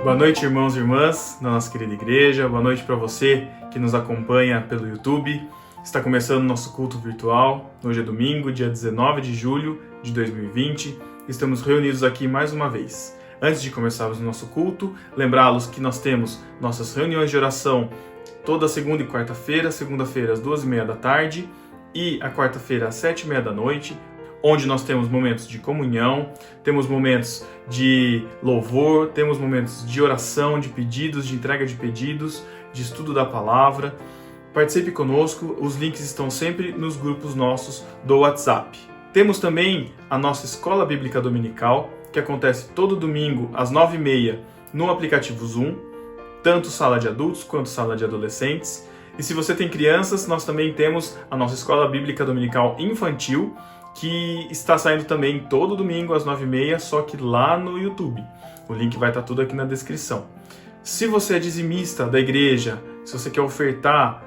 Boa noite, irmãos e irmãs da nossa querida igreja. Boa noite para você que nos acompanha pelo YouTube. Está começando o nosso culto virtual. Hoje é domingo, dia 19 de julho de 2020. Estamos reunidos aqui mais uma vez. Antes de começarmos o nosso culto, lembrá-los que nós temos nossas reuniões de oração toda segunda e quarta-feira, segunda-feira às 2h30 da tarde e a quarta-feira às 7h30 da noite, onde nós temos momentos de comunhão, temos momentos de louvor, temos momentos de oração, de pedidos, de entrega de pedidos, de estudo da palavra. Participe conosco, os links estão sempre nos grupos nossos do WhatsApp. Temos também a nossa Escola Bíblica Dominical, que acontece todo domingo às 9h30 no aplicativo Zoom, tanto sala de adultos quanto sala de adolescentes. E se você tem crianças, nós também temos a nossa Escola Bíblica Dominical Infantil, que está saindo também todo domingo às 9h30, só que lá no YouTube. O link vai estar tudo aqui na descrição. Se você é dizimista da igreja, se você quer ofertar,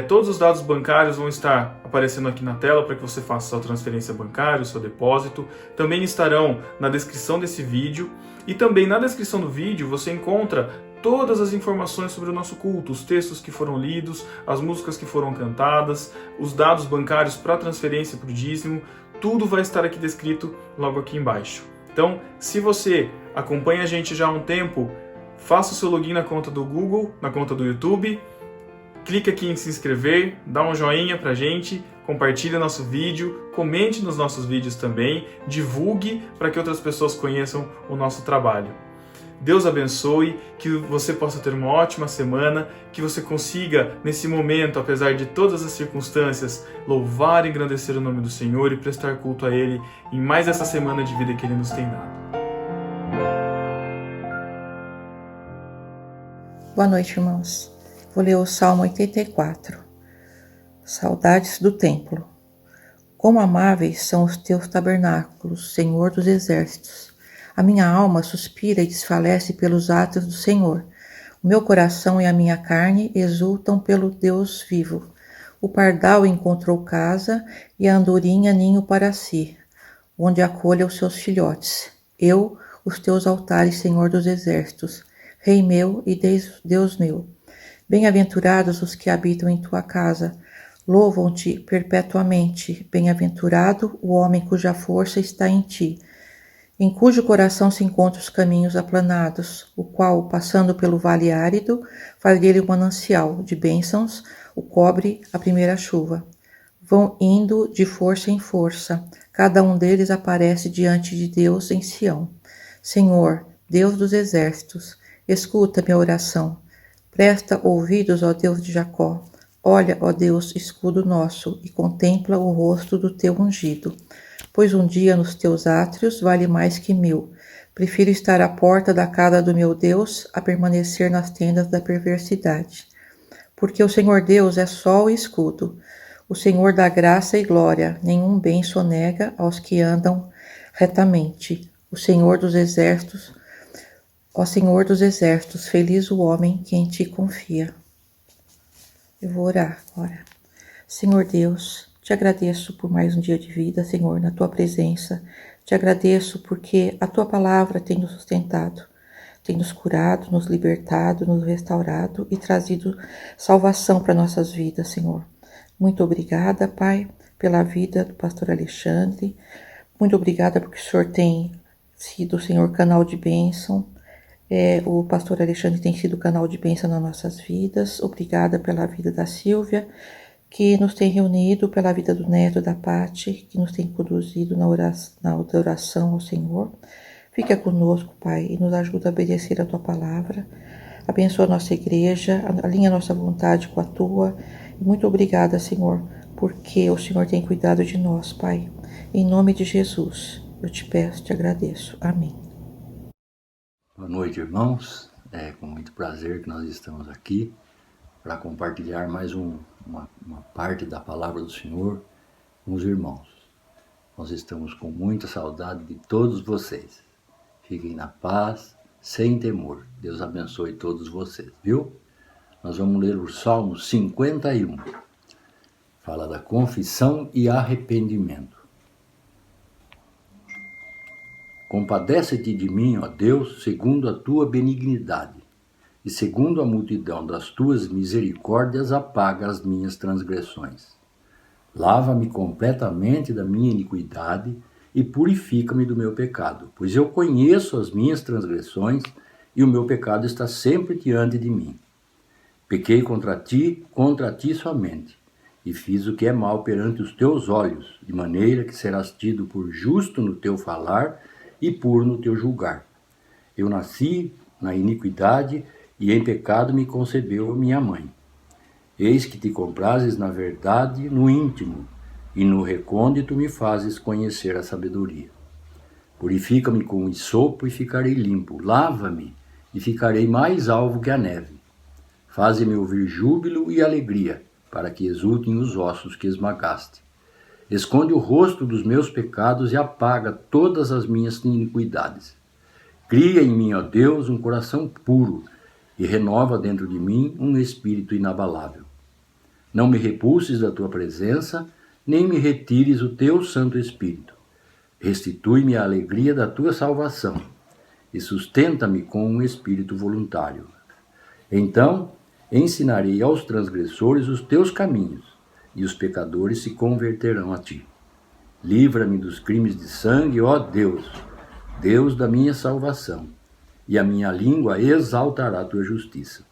todos os dados bancários vão estar aparecendo aqui na tela para que você faça sua transferência bancária, o seu depósito. Também estarão na descrição desse vídeo. E também na descrição do vídeo você encontra todas as informações sobre o nosso culto, os textos que foram lidos, as músicas que foram cantadas, os dados bancários para transferência para o dízimo. Tudo vai estar aqui descrito logo aqui embaixo. Então, se você acompanha a gente já há um tempo, faça o seu login na conta do Google, na conta do YouTube, clique aqui em se inscrever, dá um joinha pra gente, compartilhe nosso vídeo, comente nos nossos vídeos também, divulgue para que outras pessoas conheçam o nosso trabalho. Deus abençoe, que você possa ter uma ótima semana, que você consiga, nesse momento, apesar de todas as circunstâncias, louvar e engrandecer o nome do Senhor e prestar culto a Ele em mais essa semana de vida que Ele nos tem dado. Boa noite, irmãos. Vou ler o Salmo 84. Saudades do templo. Quão amáveis são os teus tabernáculos, Senhor dos exércitos. A minha alma suspira e desfalece pelos atos do Senhor. O meu coração e a minha carne exultam pelo Deus vivo. O pardal encontrou casa e a andorinha ninho para si, onde acolha os seus filhotes. Eu, os teus altares, Senhor dos exércitos, Rei meu e Deus meu. Bem-aventurados os que habitam em tua casa, louvam-te perpetuamente. Bem-aventurado o homem cuja força está em ti, em cujo coração se encontram os caminhos aplanados, o qual, passando pelo vale árido, faz dele um manancial de bênçãos, o cobre a primeira chuva. Vão indo de força em força, cada um deles aparece diante de Deus em Sião. Senhor, Deus dos exércitos, escuta minha oração. Presta ouvidos, ó Deus de Jacó. Olha, ó Deus, escudo nosso, e contempla o rosto do teu ungido. Pois um dia nos teus átrios vale mais que 1000. Prefiro estar à porta da casa do meu Deus a permanecer nas tendas da perversidade. Porque o Senhor Deus é sol e escudo. O Senhor dá graça e glória, nenhum bem sonega aos que andam retamente. O Senhor dos exércitos, ó Senhor dos exércitos, feliz o homem que em ti confia. Eu vou orar agora. Senhor Deus, te agradeço por mais um dia de vida, Senhor, na tua presença. Te agradeço porque a tua palavra tem nos sustentado, tem nos curado, nos libertado, nos restaurado e trazido salvação para nossas vidas, Senhor. Muito obrigada, Pai, pela vida do pastor Alexandre. Muito obrigada porque o Senhor tem sido, Senhor, canal de bênção. O pastor Alexandre tem sido canal de bênção nas nossas vidas. Obrigada pela vida da Silvia, que nos tem reunido, pela vida do neto da Pati, que nos tem conduzido na oração ao Senhor. Fica conosco, Pai, e nos ajuda a obedecer a tua palavra. Abençoa a nossa igreja, alinha a nossa vontade com a tua. E muito obrigada, Senhor, porque o Senhor tem cuidado de nós, Pai. Em nome de Jesus, eu te peço, te agradeço. Amém. Boa noite, irmãos. É com muito prazer que nós estamos aqui para compartilhar mais uma parte da palavra do Senhor com os irmãos. Nós estamos com muita saudade de todos vocês. Fiquem na paz, sem temor. Deus abençoe todos vocês, viu? Nós vamos ler o Salmo 51. Fala da confissão e arrependimento. Compadece-te de mim, ó Deus, segundo a tua benignidade, e segundo a multidão das tuas misericórdias apaga as minhas transgressões. Lava-me completamente da minha iniquidade e purifica-me do meu pecado, pois eu conheço as minhas transgressões e o meu pecado está sempre diante de mim. Pequei contra ti somente, e fiz o que é mal perante os teus olhos, de maneira que serás tido por justo no teu falar e puro no teu julgar. Eu nasci na iniquidade e em pecado me concebeu minha mãe. Eis que te comprases na verdade no íntimo, e no recôndito me fazes conhecer a sabedoria. Purifica-me com hisopo e ficarei limpo. Lava-me e ficarei mais alvo que a neve. Faze-me ouvir júbilo e alegria, para que exultem os ossos que esmagaste. Esconde o rosto dos meus pecados e apaga todas as minhas iniquidades. Cria em mim, ó Deus, um coração puro e renova dentro de mim um espírito inabalável. Não me repulses da tua presença, nem me retires o teu Santo Espírito. Restitui-me a alegria da tua salvação e sustenta-me com um espírito voluntário. Então ensinarei aos transgressores os teus caminhos, e os pecadores se converterão a ti. Livra-me dos crimes de sangue, ó Deus, Deus da minha salvação, e a minha língua exaltará a tua justiça.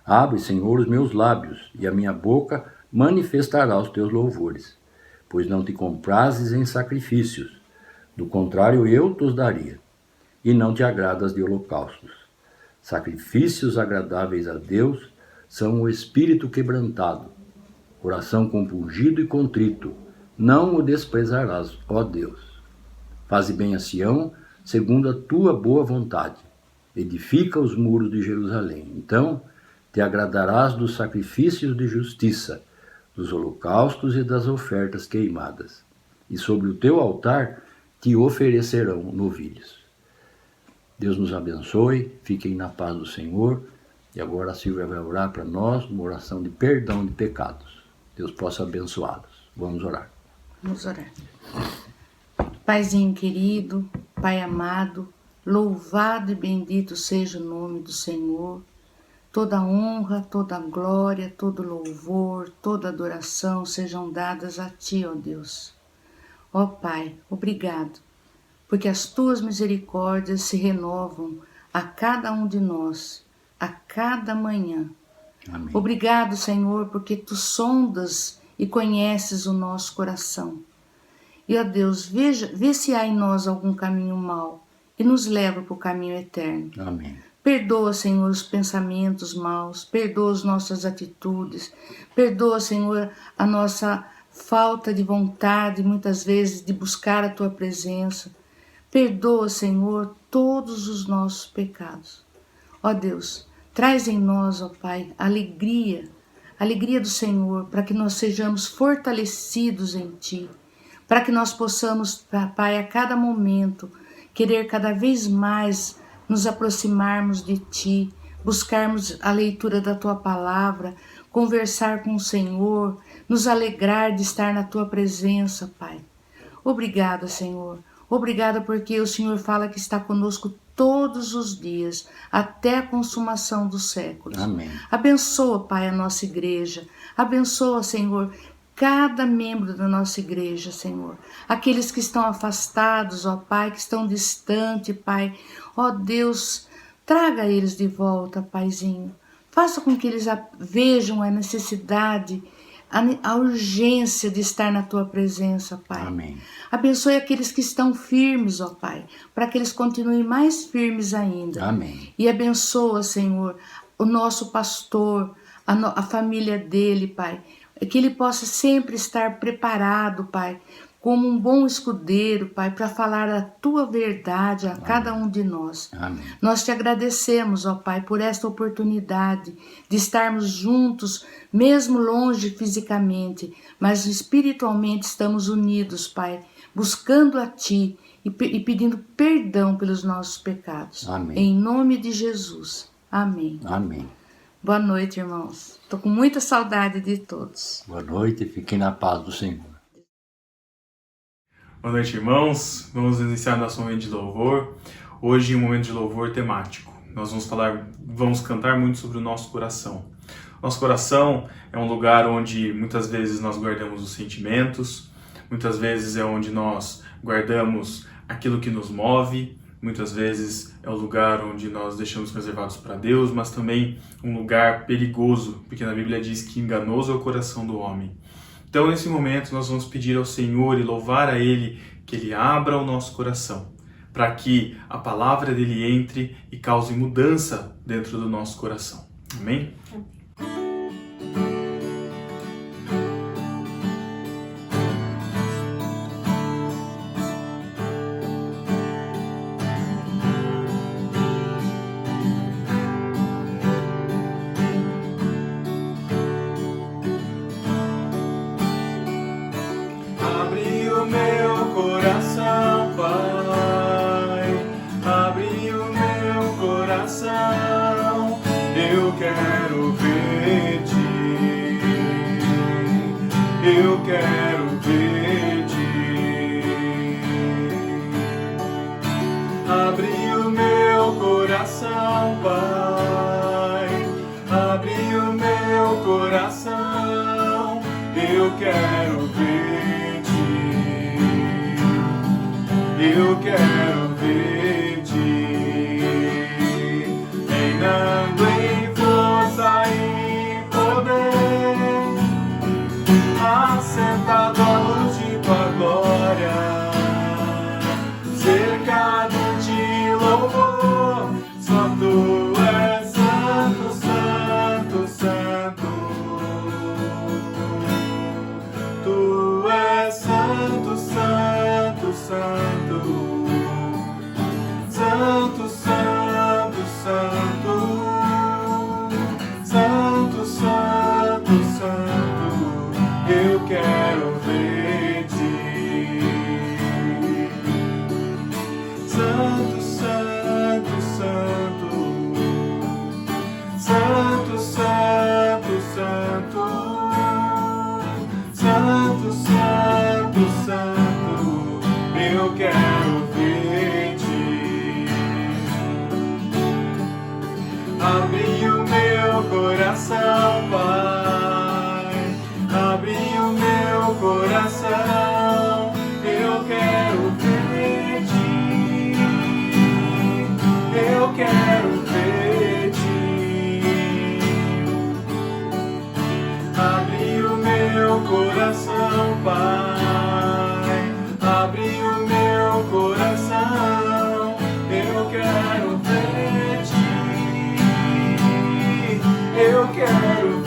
Abre, Senhor, os meus lábios, e a minha boca manifestará os teus louvores, pois não te comprazes em sacrifícios, do contrário eu te os daria, e não te agradas de holocaustos. Sacrifícios agradáveis a Deus são o espírito quebrantado, coração compungido e contrito, não o desprezarás, ó Deus. Faze bem a Sião, segundo a tua boa vontade, edifica os muros de Jerusalém. Então te agradarás dos sacrifícios de justiça, dos holocaustos e das ofertas queimadas, e sobre o teu altar te oferecerão novilhos. Deus nos abençoe, fiquem na paz do Senhor. E agora a Silvia vai orar para nós, uma oração de perdão de pecados. Deus possa abençoá-los. Vamos orar. Vamos orar. Paizinho querido, Pai amado, louvado e bendito seja o nome do Senhor. Toda honra, toda glória, todo louvor, toda adoração sejam dadas a Ti, ó Deus. Ó Pai, obrigado, porque as Tuas misericórdias se renovam a cada um de nós, a cada manhã. Amém. Obrigado, Senhor, porque Tu sondas e conheces o nosso coração. E, ó Deus, vê se há em nós algum caminho mau e nos leva para o caminho eterno. Amém. Perdoa, Senhor, os pensamentos maus, perdoa as nossas atitudes, perdoa, Senhor, a nossa falta de vontade, muitas vezes, de buscar a Tua presença. Perdoa, Senhor, todos os nossos pecados. Ó Deus, traz em nós, ó Pai, alegria do Senhor, para que nós sejamos fortalecidos em Ti, para que nós possamos, Pai, a cada momento, querer cada vez mais nos aproximarmos de Ti, buscarmos a leitura da Tua palavra, conversar com o Senhor, nos alegrar de estar na Tua presença, Pai. Obrigada, Senhor. Obrigada porque o Senhor fala que está conosco todos os dias, até a consumação dos séculos. Amém. Abençoa, Pai, a nossa igreja. Abençoa, Senhor, cada membro da nossa igreja, Senhor. Aqueles que estão afastados, ó Pai, que estão distantes, Pai. Ó Deus, traga eles de volta, Paizinho. Faça com que eles vejam a necessidade, a urgência de estar na Tua presença, Pai. Amém. Abençoe aqueles que estão firmes, ó Pai, para que eles continuem mais firmes ainda. Amém. E abençoa, Senhor, o nosso pastor, a família dele, Pai. Que ele possa sempre estar preparado, Pai, como um bom escudeiro, Pai, para falar a Tua verdade a Amém. Cada um de nós. Amém. Nós Te agradecemos, ó Pai, por esta oportunidade de estarmos juntos, mesmo longe fisicamente, mas espiritualmente estamos unidos, Pai, buscando a Ti e pedindo perdão pelos nossos pecados. Amém. Em nome de Jesus. Amém. Amém. Boa noite, irmãos. Estou com muita saudade de todos. Boa noite e fiquem na paz do Senhor. Boa noite, irmãos. Vamos iniciar nosso momento de louvor. Hoje, um momento de louvor temático. Nós vamos cantar muito sobre o nosso coração. Nosso coração é um lugar onde muitas vezes nós guardamos os sentimentos, muitas vezes é onde nós guardamos aquilo que nos move, muitas vezes é o lugar onde nós deixamos reservados para Deus, mas também um lugar perigoso, porque na Bíblia diz que enganoso é o coração do homem. Então, nesse momento, nós vamos pedir ao Senhor e louvar a Ele que Ele abra o nosso coração, para que a palavra dele entre e cause mudança dentro do nosso coração. Amém? Abre o meu coração, Pai, abre o meu coração, eu quero ver-te, eu quero ver-te. Abre o meu coração, Pai, abre o meu coração, eu quero ver-te, eu quero ver-te. Reinando em força e poder, assentado à luz de tua glória, cercado de louvor, só tu és santo, santo, santo. Tu és santo, santo, santo. Santo, santo, santo. Santo, santo, santo. Eu quero ver-te. Santo, santo, santo. Santo, santo, santo. Santo, santo, santo, eu quero ver-te. Abre o meu coração, Pai, abre o meu coração, eu quero ver-te, eu quero ver-te. Abre o meu coração, Pai, abre o meu coração, eu quero ver-te, eu quero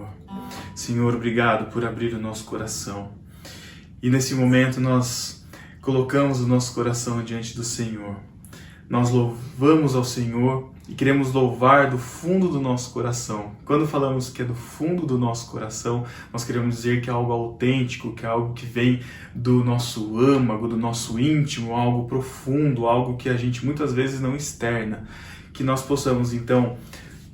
Senhor. Senhor, obrigado por abrir o nosso coração. E nesse momento nós colocamos o nosso coração diante do Senhor. Nós louvamos ao Senhor e queremos louvar do fundo do nosso coração. Quando falamos que é do fundo do nosso coração, nós queremos dizer que é algo autêntico, que é algo que vem do nosso âmago, do nosso íntimo, algo profundo, algo que a gente muitas vezes não externa. Que nós possamos então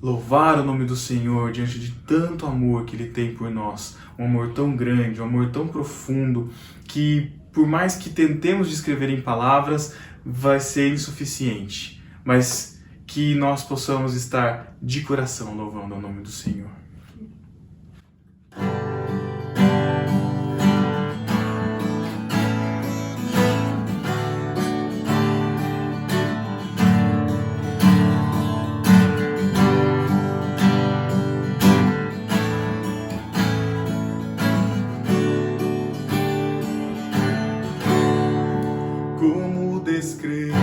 louvar o nome do Senhor diante de tanto amor que Ele tem por nós. Um amor tão grande, um amor tão profundo, que por mais que tentemos descrever em palavras, vai ser insuficiente. Mas que nós possamos estar de coração louvando o nome do Senhor. Como descrever?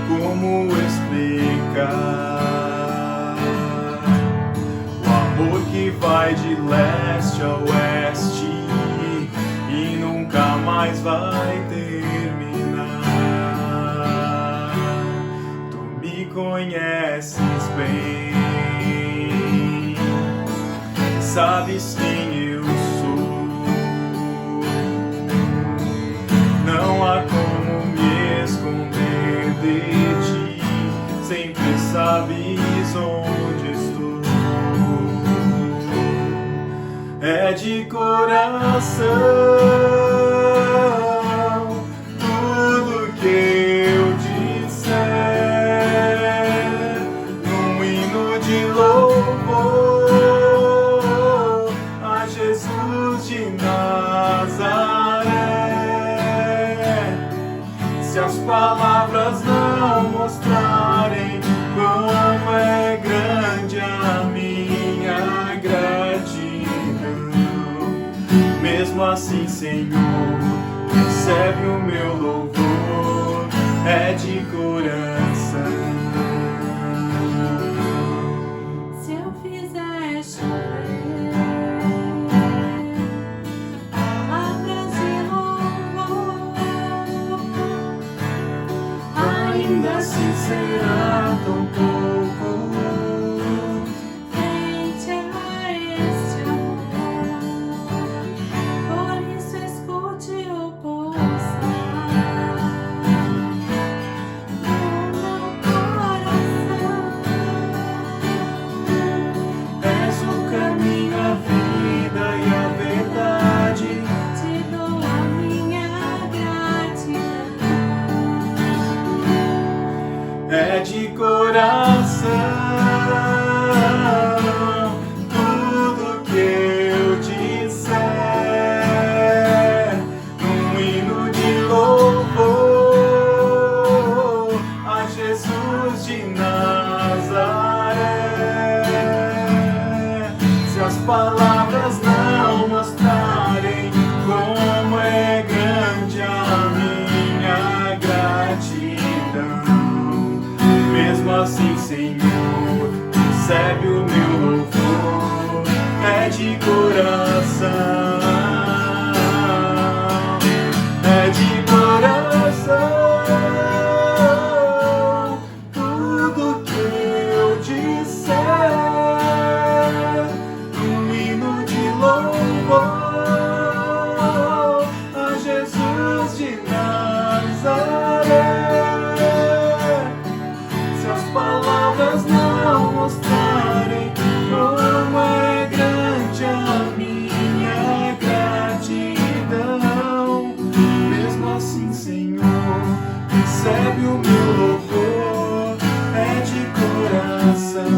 Como explicar o amor que vai de leste a oeste e nunca mais vai terminar? Tu me conheces bem, sabes quem eu sou. Não há como me esconder de ti, sempre sabes onde estou. É de coração tudo que eu disser, num hino de louvor a Jesus de Nazaré. Se as palavras não mostrarem como é grande a minha gratidão, mesmo assim, Senhor, recebe o meu louvor, é de coração. Se eu fizer chover palavras de louvor, Ainda assim será tão pouco. frente a este amor. Por isso escute o pulsar do meu coração. És o caminho, a vida e a verdade. Te dou a minha gratidão. É de coração tudo que eu disser, num hino de louvor a Jesus de Nazaré. Se as palavras não mostrarem como é grande a minha gratidão, mesmo assim, Senhor, recebe o meu louvor, é de coração, é de coração, tudo que eu disser, um hino de louvor a Jesus de Nazaré. Se as palavras não mostrarem como é grande a minha gratidão, mesmo assim, Senhor, recebe o meu louvor, é de coração.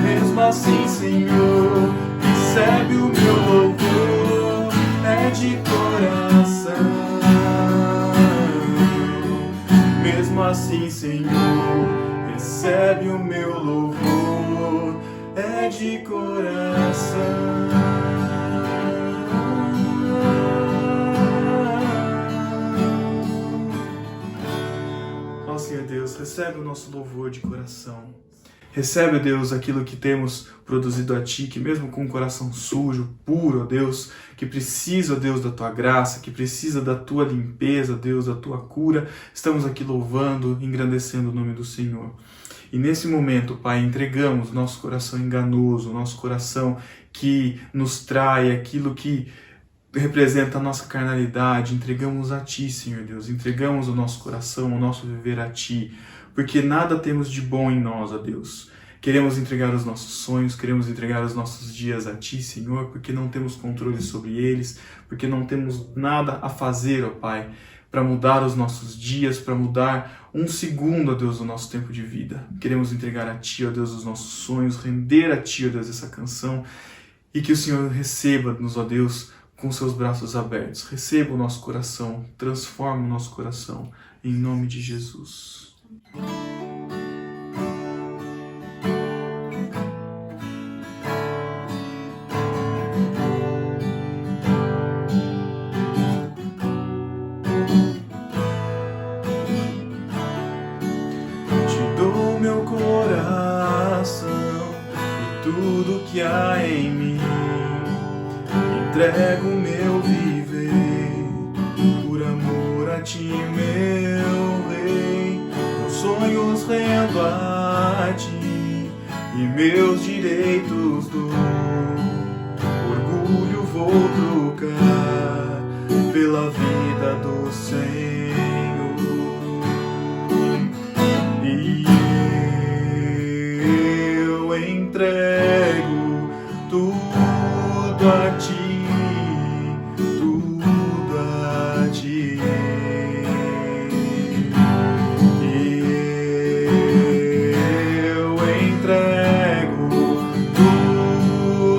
Mesmo assim, Senhor, recebe o meu louvor, é de coração. Mesmo assim, Senhor, recebe o meu louvor, é de coração. Ó Senhor Deus, recebe o nosso louvor de coração. Recebe, ó Deus, aquilo que temos produzido a Ti, que mesmo com um coração sujo, puro, ó Deus, que precisa, ó Deus, da Tua graça, que precisa da Tua limpeza, ó Deus, da Tua cura, estamos aqui louvando, engrandecendo o nome do Senhor. E nesse momento, Pai, entregamos nosso coração enganoso, nosso coração que nos trai, aquilo que representa a nossa carnalidade, entregamos a Ti, Senhor Deus, entregamos o nosso coração, o nosso viver a Ti, porque nada temos de bom em nós, ó Deus. Queremos entregar os nossos sonhos, queremos entregar os nossos dias a Ti, Senhor, porque não temos controle sobre eles, porque não temos nada a fazer, ó Pai, para mudar os nossos dias, para mudar um segundo, ó Deus, do nosso tempo de vida. Queremos entregar a Ti, ó Deus, os nossos sonhos, render a Ti, ó Deus, essa canção, e que o Senhor receba-nos, ó Deus, com seus braços abertos. Receba o nosso coração, transforma o nosso coração, em nome de Jesus. Te dou meu coração e tudo que há em mim. Entrego o meu viver por amor a Ti, meu Rei. Meus sonhos rendo a Ti e meus direitos dou. Orgulho vou trocar pela vida do Senhor. E eu entrego tudo a Ti.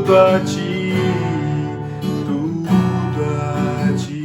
A Ti, tudo a Ti.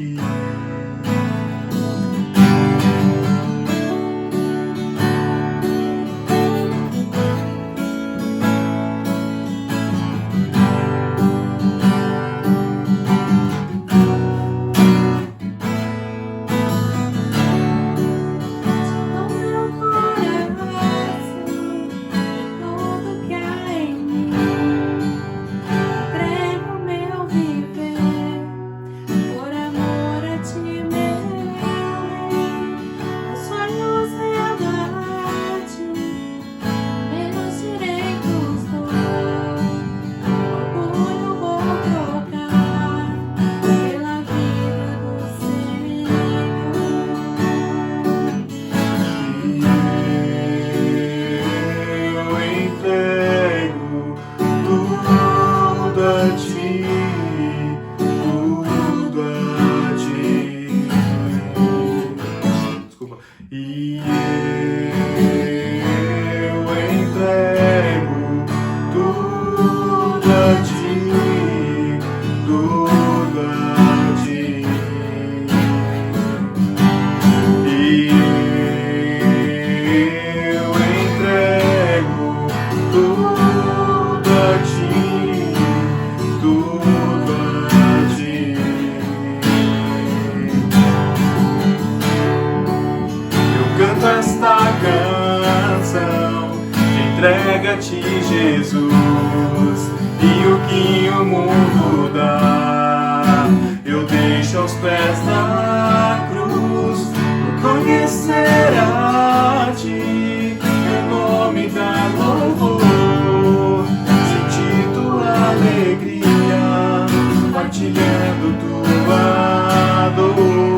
Entrega-te, Jesus, e o que o mundo dá, eu deixo aos pés da cruz, por conhecer a Ti, em nome da louvor, sentir Tua alegria, partilhando Tua dor.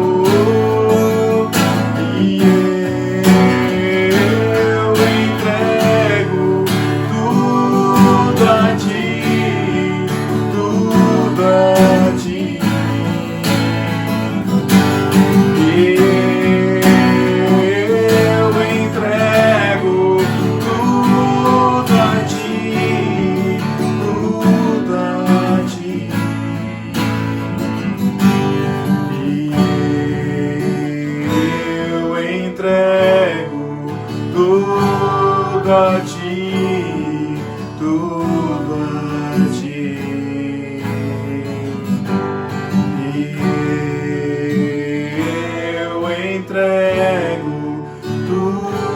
A Ti, tudo a Ti, e eu entrego tudo.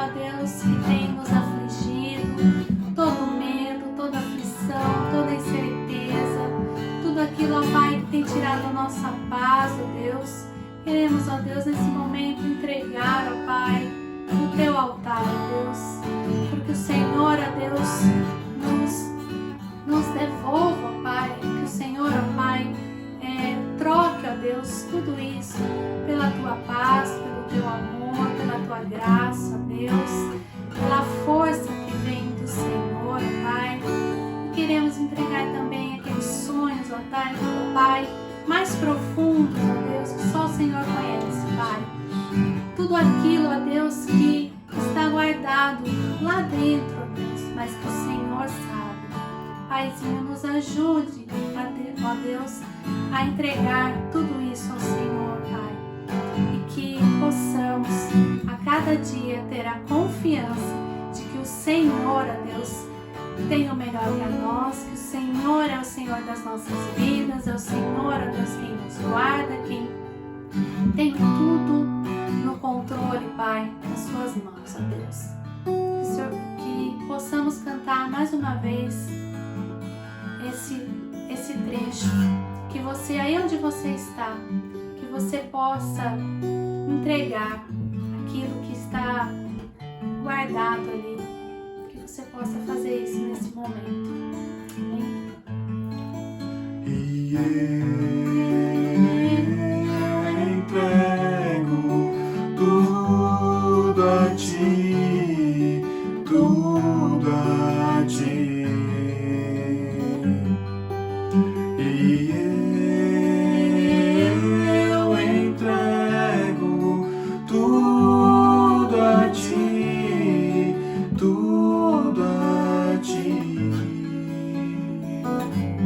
ó Deus, que tem nos afligido, todo medo, toda aflição, toda incerteza, tudo aquilo, ó Pai, que tem tirado a nossa paz, ó Deus. Queremos, ó Deus, nesse momento entregar, ó Pai, no teu altar, ó Deus, porque o Senhor, ó Deus, nos devolva, ó Pai, que o Senhor, ó Pai, troque, ó Deus, tudo isso pela tua paz, pelo teu amor, pela tua graça, ó Deus, pela força que vem do Senhor, ó Pai. E queremos entregar também aqueles sonhos, ó Pai, mais profundos, ó Deus, que só o Senhor conhece, Pai. Tudo aquilo, ó Deus, que está guardado lá dentro, ó Deus, mas que o Senhor sabe. Paizinho, nos ajude, ó Deus, a entregar tudo isso ao Senhor, Pai. E que possamos, a cada dia, ter a confiança de que o Senhor, ó Deus, tem o melhor para nós, que o Senhor é o Senhor das nossas vidas, é o Senhor, ó Deus, quem nos guarda, quem tem tudo no controle, Pai, nas suas mãos, ó Deus. Que possamos cantar mais uma vez esse trecho, que você, aí onde você está, que você possa entregar aquilo que está guardado ali, que você possa fazer isso nesse momento. Amém? E eu entrego tudo a ti, tudo a ti. E eu entrego tudo a ti, tudo a ti. Amém.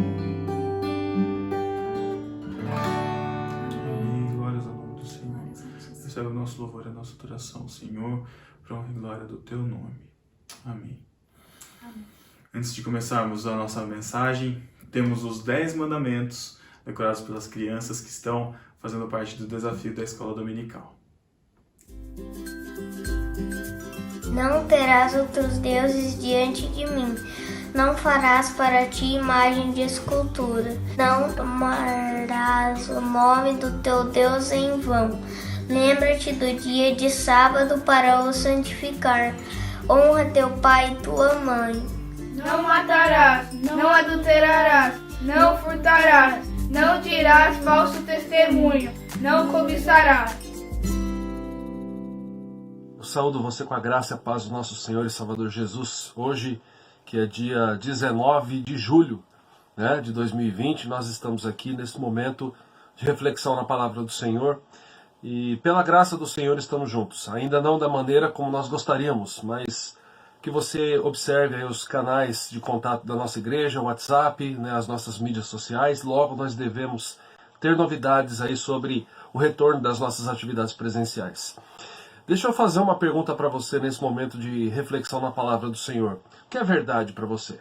Glórias ao nome do Senhor. Recebe o nosso louvor e a nossa adoração, Senhor, para honra e glória do teu nome. Amém. Amém. Antes de começarmos a nossa mensagem, temos os 10 mandamentos decorados pelas crianças que estão fazendo parte do desafio da escola dominical. Não terás outros deuses diante de mim. Não farás para ti imagem de escultura. Não tomarás o nome do teu Deus em vão. Lembra-te do dia de sábado para o santificar. Honra teu pai e tua mãe. Não matarás, não adulterarás, não furtarás, não dirás falso testemunho, não cobiçarás. Eu saúdo você com a graça e a paz do nosso Senhor e Salvador Jesus. Hoje, que é dia 19 de julho, de 2020, nós estamos aqui nesse momento de reflexão na palavra do Senhor. E pela graça do Senhor estamos juntos. Ainda não da maneira como nós gostaríamos, mas que você observe aí os canais de contato da nossa igreja, o WhatsApp, as nossas mídias sociais. Logo nós devemos ter novidades aí sobre o retorno das nossas atividades presenciais. Deixa eu fazer uma pergunta para você nesse momento de reflexão na palavra do Senhor. O que é verdade para você?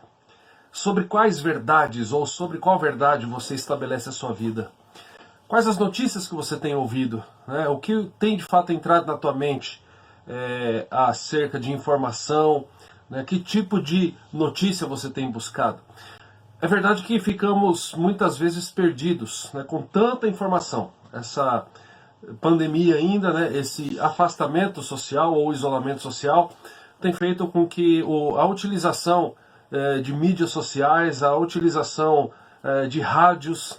Sobre quais verdades ou sobre qual verdade você estabelece a sua vida? Quais as notícias que você tem ouvido? O que tem de fato entrado na tua mente acerca de informação? Que tipo de notícia você tem buscado? É verdade que ficamos muitas vezes perdidos com tanta informação. Essa pandemia ainda, esse afastamento social ou isolamento social tem feito com que a utilização de mídias sociais, a utilização de rádios,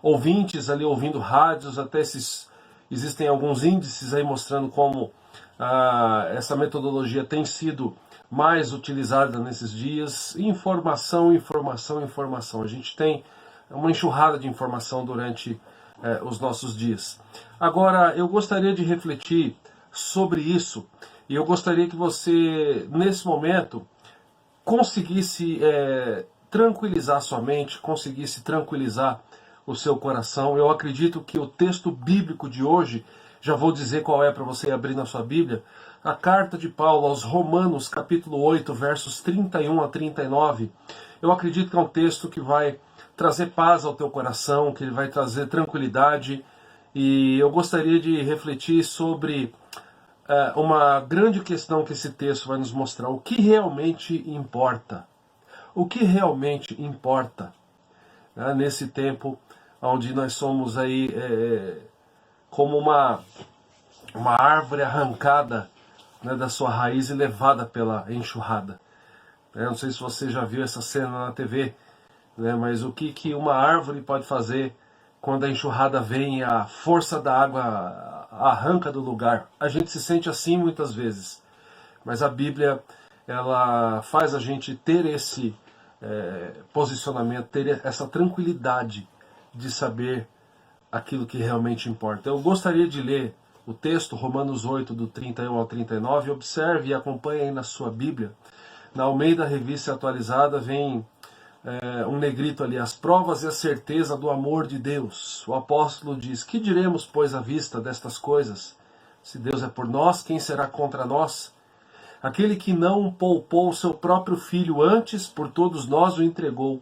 ouvintes ali ouvindo rádios, até existem alguns índices aí mostrando como essa metodologia tem sido mais utilizada nesses dias. Informação, informação, informação. A gente tem uma enxurrada de informação durante os nossos dias. Agora, eu gostaria de refletir sobre isso e eu gostaria que você, nesse momento, conseguisse tranquilizar sua mente, conseguisse tranquilizar o seu coração. Eu acredito que o texto bíblico de hoje, já vou dizer qual é para você abrir na sua Bíblia, a carta de Paulo aos Romanos, capítulo 8, versos 31 a 39. Eu acredito que é um texto que vai trazer paz ao teu coração, que ele vai trazer tranquilidade, e eu gostaria de refletir sobre uma grande questão que esse texto vai nos mostrar: o que realmente importa. O que realmente importa, né, nesse tempo onde nós somos aí como uma árvore arrancada, né, da sua raiz e levada pela enxurrada. Não sei se você já viu essa cena na TV, né, mas o que uma árvore pode fazer quando a enxurrada vem e a força da água arranca do lugar? A gente se sente assim muitas vezes, mas a Bíblia, ela faz a gente ter esse posicionamento, ter essa tranquilidade de saber aquilo que realmente importa. Eu gostaria de ler o texto, Romanos 8, do 31 ao 39, observe e acompanhe aí na sua Bíblia. Na Almeida Revista Atualizada vem um negrito ali: as provas e a certeza do amor de Deus. O apóstolo diz: que diremos, pois, à vista destas coisas? Se Deus é por nós, quem será contra nós? Aquele que não poupou o seu próprio filho, antes por todos nós o entregou,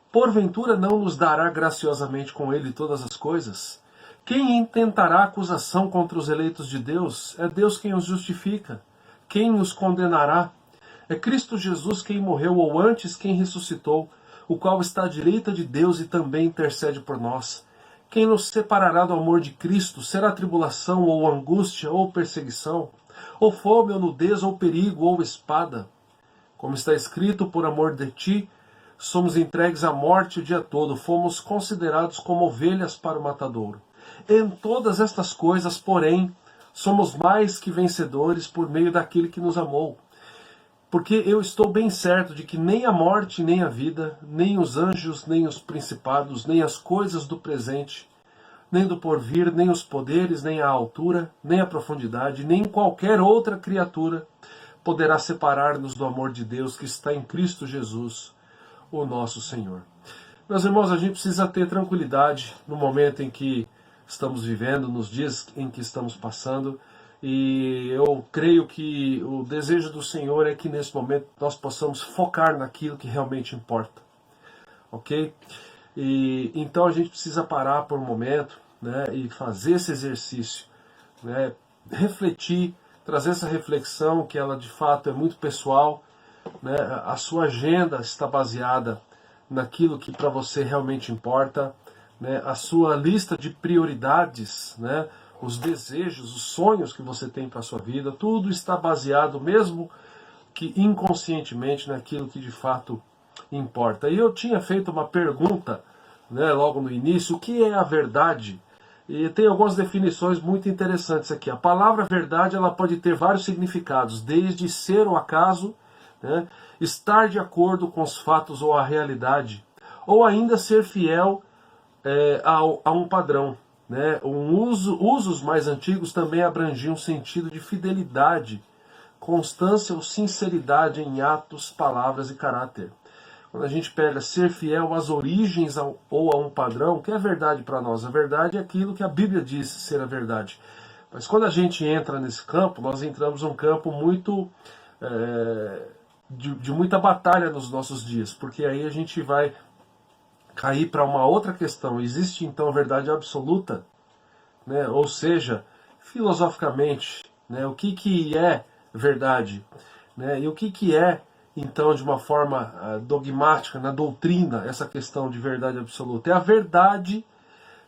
porventura não nos dará graciosamente com ele todas as coisas? Quem intentará acusação contra os eleitos de Deus? É Deus quem os justifica. Quem os condenará? É Cristo Jesus quem morreu, ou antes quem ressuscitou, o qual está à direita de Deus e também intercede por nós. Quem nos separará do amor de Cristo? Será tribulação, ou angústia, ou perseguição, ou fome, ou nudez, ou perigo, ou espada? Como está escrito: por amor de ti, somos entregues à morte o dia todo, fomos considerados como ovelhas para o matadouro. Em todas estas coisas, porém, somos mais que vencedores por meio daquele que nos amou. Porque eu estou bem certo de que nem a morte, nem a vida, nem os anjos, nem os principados, nem as coisas do presente, nem do porvir, nem os poderes, nem a altura, nem a profundidade, nem qualquer outra criatura poderá separar-nos do amor de Deus que está em Cristo Jesus, o nosso Senhor. Meus irmãos, a gente precisa ter tranquilidade no momento em que estamos vivendo, nos dias em que estamos passando, e eu creio que o desejo do Senhor é que nesse momento nós possamos focar naquilo que realmente importa, ok? E então a gente precisa parar por um momento, né, e fazer esse exercício, né, refletir, trazer essa reflexão que ela de fato é muito pessoal, né, a sua agenda está baseada naquilo que para você realmente importa, né, a sua lista de prioridades, né, os desejos, os sonhos que você tem para a sua vida, tudo está baseado, mesmo que inconscientemente, naquilo que de fato importa. E eu tinha feito uma pergunta, né, logo no início: o que é a verdade? E tem algumas definições muito interessantes aqui. A palavra verdade, ela pode ter vários significados, desde ser ou acaso, né, estar de acordo com os fatos ou a realidade, ou ainda ser fiel a um padrão. Né? Usos mais antigos também abrangiam um sentido de fidelidade, constância ou sinceridade em atos, palavras e caráter. Quando a gente pega ser fiel às origens ou a um padrão, o que é verdade para nós? A verdade é aquilo que a Bíblia diz ser a verdade. Mas quando a gente entra nesse campo, nós entramos num campo muito de muita batalha nos nossos dias, porque aí a gente vai cair para uma outra questão. Existe então verdade absoluta? Né? Ou seja, filosoficamente, né, o que é verdade? Né? E o que é, então, de uma forma dogmática, na doutrina, essa questão de verdade absoluta? É a verdade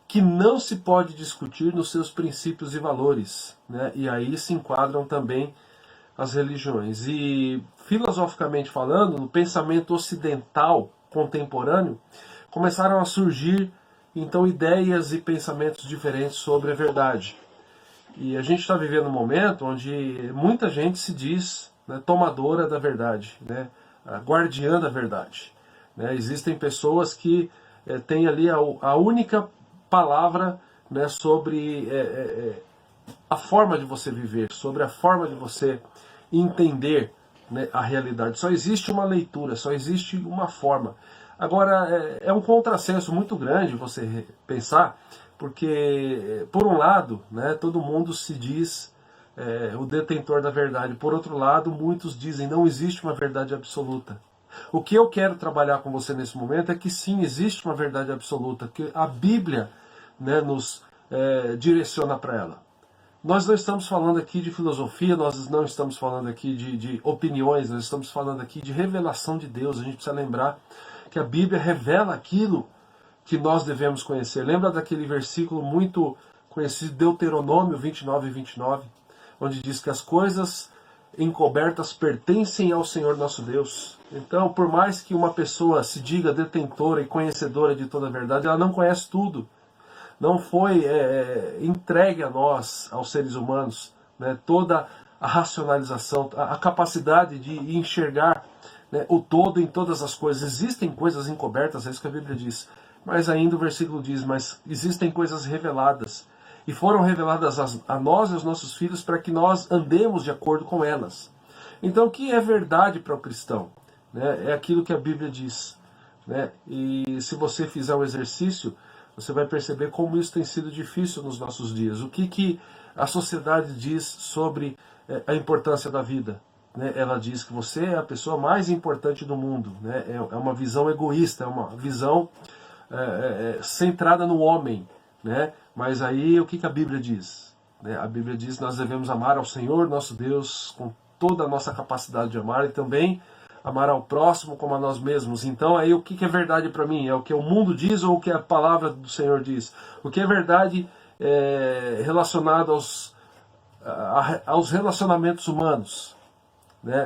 que não se pode discutir nos seus princípios e valores. Né? E aí se enquadram também as religiões. E, filosoficamente falando, no pensamento ocidental contemporâneo, começaram a surgir, então, ideias e pensamentos diferentes sobre a verdade. E a gente está vivendo um momento onde muita gente se diz, né, tomadora da verdade, né, guardiã da verdade. Né? Existem pessoas que têm ali a única palavra, né, sobre a forma de você viver, sobre a forma de você entender, né, a realidade. Só existe uma leitura, só existe uma forma. Agora, é um contrassenso muito grande você pensar, porque, por um lado, né, todo mundo se diz o detentor da verdade. Por outro lado, muitos dizem não existe uma verdade absoluta. O que eu quero trabalhar com você nesse momento é que sim, existe uma verdade absoluta, que a Bíblia, né, nos direciona para ela. Nós não estamos falando aqui de filosofia, nós não estamos falando aqui de opiniões, nós estamos falando aqui de revelação de Deus. A gente precisa lembrar que a Bíblia revela aquilo que nós devemos conhecer. Lembra daquele versículo muito conhecido, Deuteronômio 29:29, onde diz que as coisas encobertas pertencem ao Senhor nosso Deus. Então, por mais que uma pessoa se diga detentora e conhecedora de toda a verdade, ela não conhece tudo. Não foi entregue a nós, aos seres humanos, né, toda a racionalização, a capacidade de enxergar, né, o todo em todas as coisas. Existem coisas encobertas, é isso que a Bíblia diz. Mas ainda o versículo diz, mas existem coisas reveladas. E foram reveladas a nós e aos nossos filhos para que nós andemos de acordo com elas. Então, o que é verdade para o cristão? Né, é aquilo que a Bíblia diz. Né? E se você fizer um exercício, você vai perceber como isso tem sido difícil nos nossos dias. O que a sociedade diz sobre a importância da vida? Né? Ela diz que você é a pessoa mais importante do mundo. Né? É uma visão egoísta, é uma visão centrada no homem. Né? Mas aí o que a Bíblia diz? Né? A Bíblia diz que nós devemos amar ao Senhor, nosso Deus, com toda a nossa capacidade de amar, e também amar ao próximo como a nós mesmos. Então aí o que é verdade para mim? É o que o mundo diz ou o que a palavra do Senhor diz? O que é verdade relacionado aos relacionamentos humanos, né?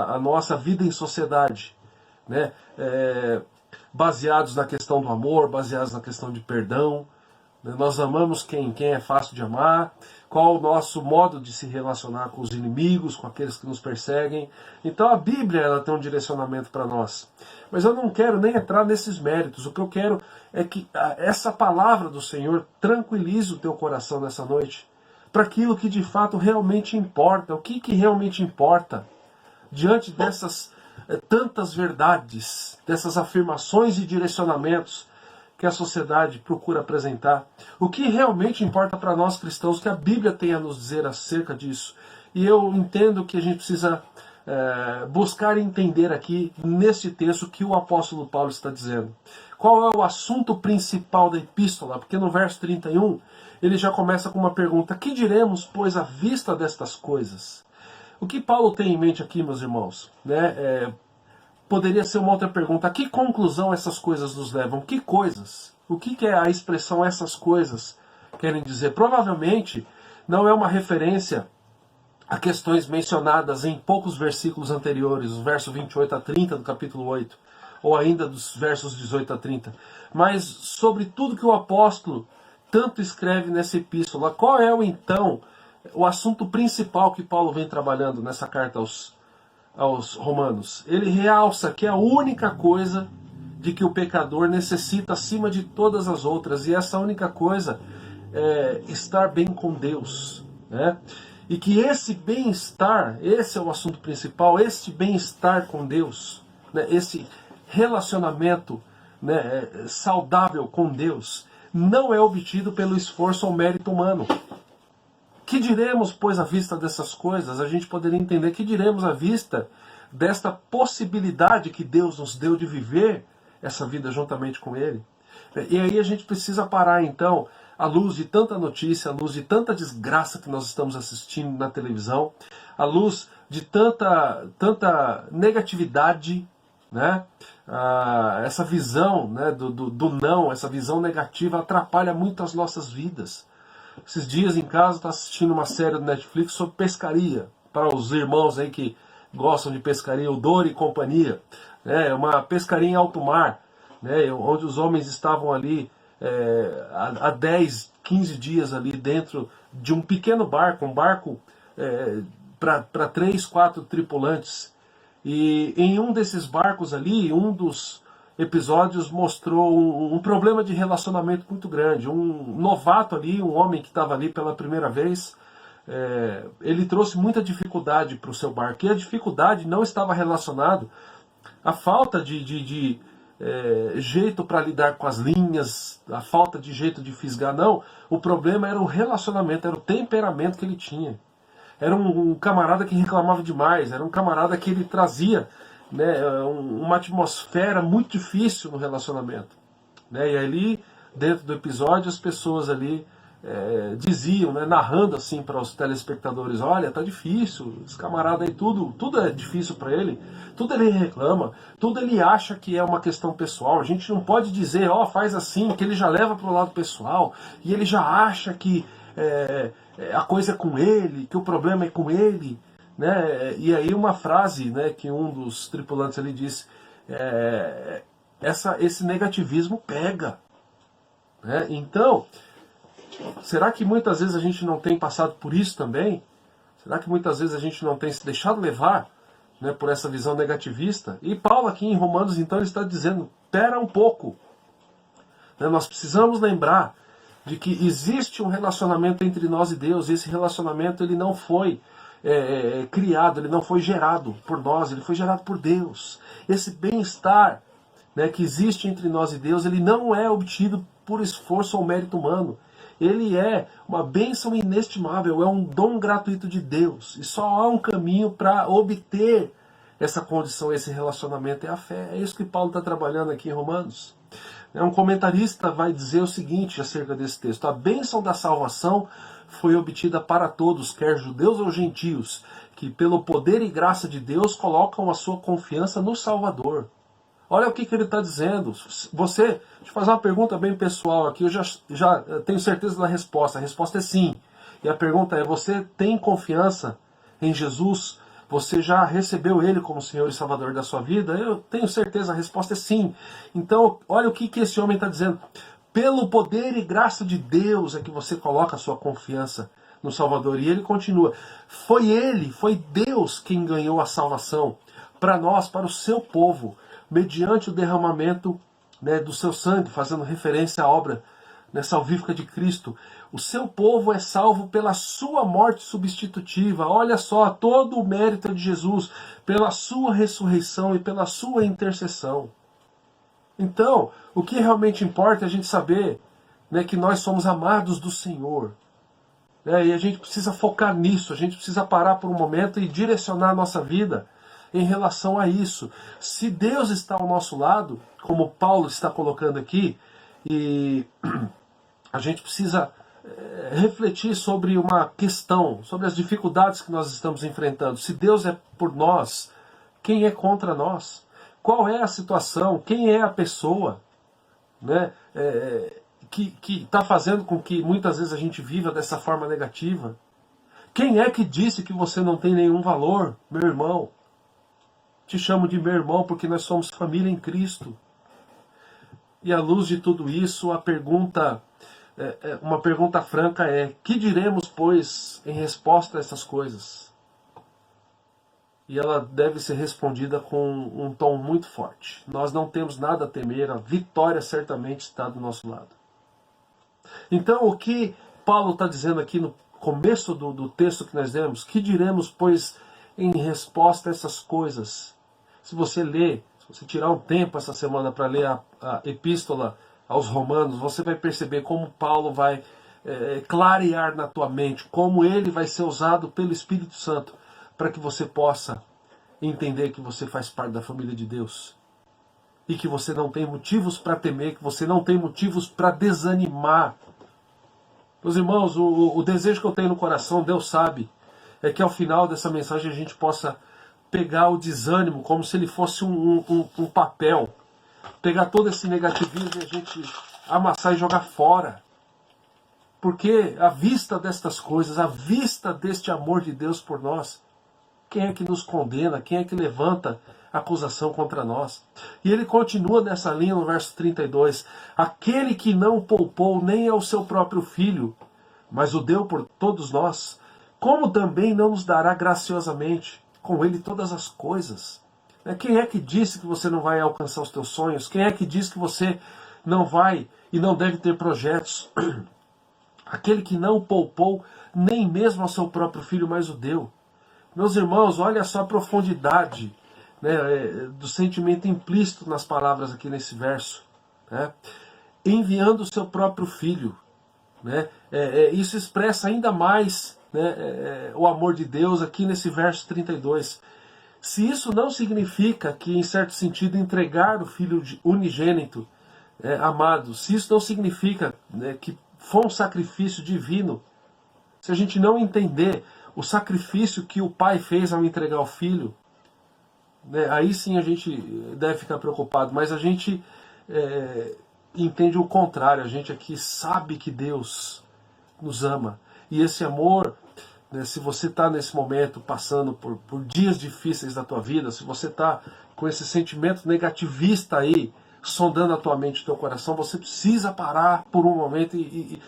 A nossa vida em sociedade, né? Baseados na questão do amor, baseados na questão de perdão. Nós amamos quem é fácil de amar, qual o nosso modo de se relacionar com os inimigos, com aqueles que nos perseguem. Então a Bíblia ela tem um direcionamento para nós. Mas eu não quero nem entrar nesses méritos. O que eu quero é que essa palavra do Senhor tranquilize o teu coração nessa noite, para aquilo que de fato realmente importa. O que realmente importa diante dessas tantas verdades, dessas afirmações e direcionamentos que a sociedade procura apresentar. O que realmente importa para nós cristãos, que a Bíblia tem a nos dizer acerca disso. E eu entendo que a gente precisa buscar entender aqui, nesse texto, o que o apóstolo Paulo está dizendo. Qual é o assunto principal da epístola? Porque no verso 31, ele já começa com uma pergunta: que diremos, pois, à vista destas coisas? O que Paulo tem em mente aqui, meus irmãos? Poderia ser uma outra pergunta: a que conclusão essas coisas nos levam? Que coisas? O que é a expressão essas coisas querem dizer? Provavelmente não é uma referência a questões mencionadas em poucos versículos anteriores, o verso 28 a 30 do capítulo 8, ou ainda dos versos 18 a 30, mas sobre tudo que o apóstolo tanto escreve nessa epístola. Qual é, então, o assunto principal que Paulo vem trabalhando nessa carta aos Romanos? Ele realça que é a única coisa de que o pecador necessita acima de todas as outras, e essa única coisa é estar bem com Deus, né? E que esse bem-estar, esse é o assunto principal, esse bem-estar com Deus, né? Esse relacionamento, né, saudável com Deus, não é obtido pelo esforço ou mérito humano. Que diremos, pois, à vista dessas coisas? A gente poderia entender que diremos à vista desta possibilidade que Deus nos deu de viver essa vida juntamente com Ele. E aí a gente precisa parar, então, à luz de tanta notícia, à luz de tanta desgraça que nós estamos assistindo na televisão, à luz de tanta negatividade, né? Essa visão, né, do não, essa visão negativa atrapalha muito as nossas vidas. Esses dias em casa estou assistindo uma série do Netflix sobre pescaria, para os irmãos aí que gostam de pescaria, o Dory e companhia, né, uma pescaria em alto mar, né, onde os homens estavam ali há 10, 15 dias ali dentro de um pequeno barco, um barco para 3, 4 tripulantes. E em um desses barcos ali, um dos episódios mostrou um problema de relacionamento muito grande. Um novato ali, um homem que estava ali pela primeira vez, ele trouxe muita dificuldade para o seu barco. E a dificuldade não estava relacionada à falta de jeito para lidar com as linhas, a falta de jeito de fisgar, não. O problema era o relacionamento, era o temperamento que ele tinha. Era um camarada que reclamava demais, era um camarada que ele trazia, né, uma atmosfera muito difícil no relacionamento, né? E ali, dentro do episódio, as pessoas ali diziam, né, narrando assim para os telespectadores: olha, tá difícil, esse camarada aí, tudo é difícil para ele, tudo ele reclama, tudo ele acha que é uma questão pessoal. A gente não pode dizer, faz assim, que ele já leva para o lado pessoal, e ele já acha que a coisa é com ele, que o problema é com ele, né? E aí uma frase, né, que um dos tripulantes ali disse, esse negativismo pega, né? Então, será que muitas vezes a gente não tem passado por isso também? Será que muitas vezes a gente não tem se deixado levar, né, por essa visão negativista? E Paulo aqui em Romanos, então, ele está dizendo, pera um pouco. Né, nós precisamos lembrar de que existe um relacionamento entre nós e Deus, e esse relacionamento ele não foi criado, ele não foi gerado por nós, ele foi gerado por Deus. Esse bem-estar, né, que existe entre nós e Deus, ele não é obtido por esforço ou mérito humano. Ele é uma bênção inestimável, é um dom gratuito de Deus. E só há um caminho para obter essa condição, esse relacionamento, é a fé. É isso que Paulo está trabalhando aqui em Romanos. Um comentarista vai dizer o seguinte acerca desse texto: a bênção da salvação foi obtida para todos, quer judeus ou gentios, que pelo poder e graça de Deus colocam a sua confiança no Salvador. Olha o que ele está dizendo. Deixa eu fazer uma pergunta bem pessoal aqui, eu já tenho certeza da resposta. A resposta é sim. E a pergunta é: você tem confiança em Jesus? Você já recebeu Ele como Senhor e Salvador da sua vida? Eu tenho certeza, a resposta é sim. Então, olha o que esse homem está dizendo. Pelo poder e graça de Deus é que você coloca a sua confiança no Salvador. E ele continua: foi Deus quem ganhou a salvação para nós, para o seu povo, mediante o derramamento, né, do seu sangue, fazendo referência à obra, né, salvífica de Cristo. O seu povo é salvo pela sua morte substitutiva. Olha só, todo o mérito é de Jesus, pela sua ressurreição e pela sua intercessão. Então, o que realmente importa é a gente saber, né, que nós somos amados do Senhor. Né, e a gente precisa focar nisso, a gente precisa parar por um momento e direcionar a nossa vida em relação a isso. Se Deus está ao nosso lado, como Paulo está colocando aqui, e a gente precisa refletir sobre uma questão, sobre as dificuldades que nós estamos enfrentando. Se Deus é por nós, quem é contra nós? Qual é a situação? Quem é a pessoa, né, que está fazendo com que muitas vezes a gente viva dessa forma negativa? Quem é que disse que você não tem nenhum valor, meu irmão? Te chamo de meu irmão porque nós somos família em Cristo. E à luz de tudo isso, uma pergunta franca é: que diremos, pois, em resposta a essas coisas? E ela deve ser respondida com um tom muito forte. Nós não temos nada a temer, a vitória certamente está do nosso lado. Então, o que Paulo está dizendo aqui no começo do texto que nós lemos: que diremos, pois, em resposta a essas coisas? Se você ler, se você tirar um tempo essa semana para ler a epístola aos Romanos, você vai perceber como Paulo vai clarear na tua mente, como ele vai ser usado pelo Espírito Santo para que você possa entender que você faz parte da família de Deus. E que você não tem motivos para temer, que você não tem motivos para desanimar. Meus irmãos, o desejo que eu tenho no coração, Deus sabe, é que ao final dessa mensagem a gente possa pegar o desânimo como se ele fosse um papel. Pegar todo esse negativismo e a gente amassar e jogar fora. Porque à vista destas coisas, à vista deste amor de Deus por nós, quem é que nos condena? Quem é que levanta acusação contra nós? E ele continua nessa linha no verso 32. Aquele que não poupou nem ao seu próprio filho, mas o deu por todos nós, como também não nos dará graciosamente com ele todas as coisas? Quem é que disse que você não vai alcançar os teus sonhos? Quem é que disse que você não vai e não deve ter projetos? Aquele que não poupou nem mesmo ao seu próprio filho, mas o deu. Meus irmãos, olha só a profundidade, né, do sentimento implícito nas palavras aqui nesse verso. Né? Enviando o seu próprio filho. Né? Isso expressa ainda mais, né, o amor de Deus aqui nesse verso 32. Se isso não significa que, em certo sentido, entregar o Filho unigênito, amado, se isso não significa, né, que foi um sacrifício divino, se a gente não entender o sacrifício que o pai fez ao entregar o filho, né, aí sim a gente deve ficar preocupado. Mas a gente entende o contrário. A gente aqui sabe que Deus nos ama. E esse amor, né, se você está nesse momento passando por dias difíceis da tua vida, se você está com esse sentimento negativista aí, sondando a tua mente e o teu coração, você precisa parar por um momento e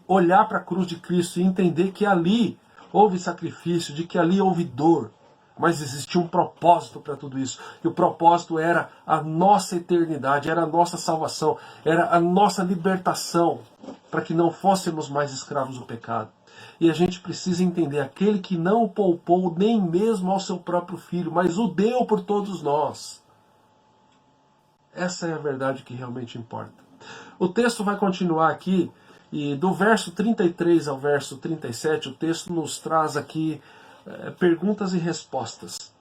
olhar para a cruz de Cristo e entender que ali houve sacrifício, de que ali houve dor, mas existia um propósito para tudo isso. E o propósito era a nossa eternidade, era a nossa salvação, era a nossa libertação, para que não fôssemos mais escravos do pecado. E a gente precisa entender, aquele que não o poupou nem mesmo ao seu próprio filho, mas o deu por todos nós. Essa é a verdade que realmente importa. O texto vai continuar aqui, e do verso 33 ao verso 37, o texto nos traz aqui perguntas e respostas.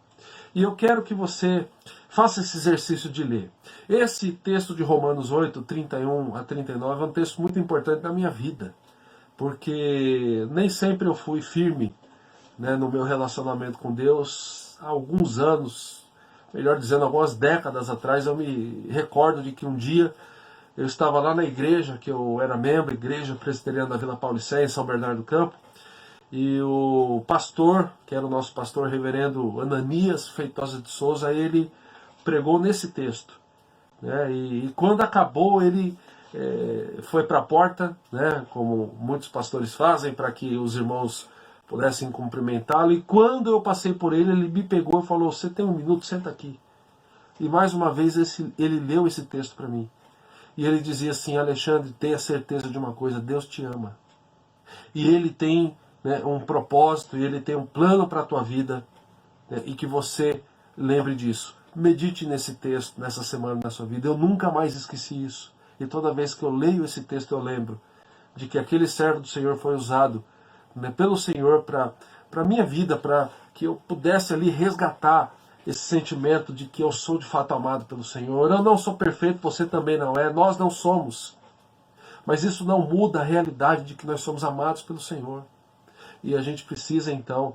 E eu quero que você faça esse exercício de ler. Esse texto de Romanos 8, 31 a 39 é um texto muito importante na minha vida, porque nem sempre eu fui firme, né, no meu relacionamento com Deus. Há alguns anos, melhor dizendo, algumas décadas atrás, eu me recordo de que um dia eu estava lá na igreja, que eu era membro, Igreja Presbiteriana da Vila Paulicéia, em São Bernardo do Campo, e o pastor, que era o nosso pastor, reverendo Ananias Feitosa de Souza, ele pregou nesse texto, né? E quando acabou, ele foi para a porta, né, como muitos pastores fazem, para que os irmãos pudessem cumprimentá-lo. E quando eu passei por ele, ele me pegou e falou: "Você tem um minuto, senta aqui." E mais uma vez ele leu esse texto para mim. E ele dizia assim: "Alexandre, tenha certeza de uma coisa, Deus te ama. E Ele tem, né, um propósito, e Ele tem um plano para a tua vida, né, e que você lembre disso. Medite nesse texto, nessa semana na sua vida." Eu nunca mais esqueci isso. E toda vez que eu leio esse texto, eu lembro de que aquele servo do Senhor foi usado, né, pelo Senhor para a minha vida, para que eu pudesse ali resgatar esse sentimento de que eu sou de fato amado pelo Senhor. Eu não sou perfeito, você também não é, nós não somos. Mas isso não muda a realidade de que nós somos amados pelo Senhor. E a gente precisa então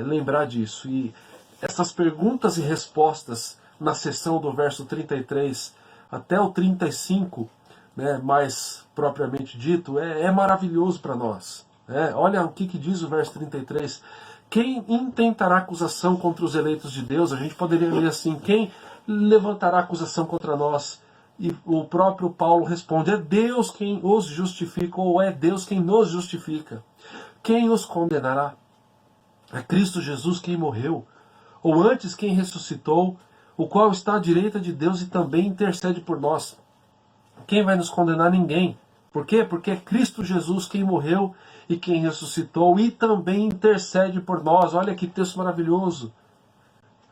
lembrar disso. E essas perguntas e respostas na seção do verso 33 até o 35, né, mais propriamente dito, é maravilhoso para nós. Olha o que diz o verso 33. Quem intentará acusação contra os eleitos de Deus? A gente poderia ler assim: quem levantará acusação contra nós? E o próprio Paulo responde: é Deus quem os justifica, ou é Deus quem nos justifica. Quem os condenará? É Cristo Jesus quem morreu, ou antes quem ressuscitou, o qual está à direita de Deus e também intercede por nós. Quem vai nos condenar? Ninguém. Por quê? Porque é Cristo Jesus quem morreu e quem ressuscitou e também intercede por nós. Olha que texto maravilhoso.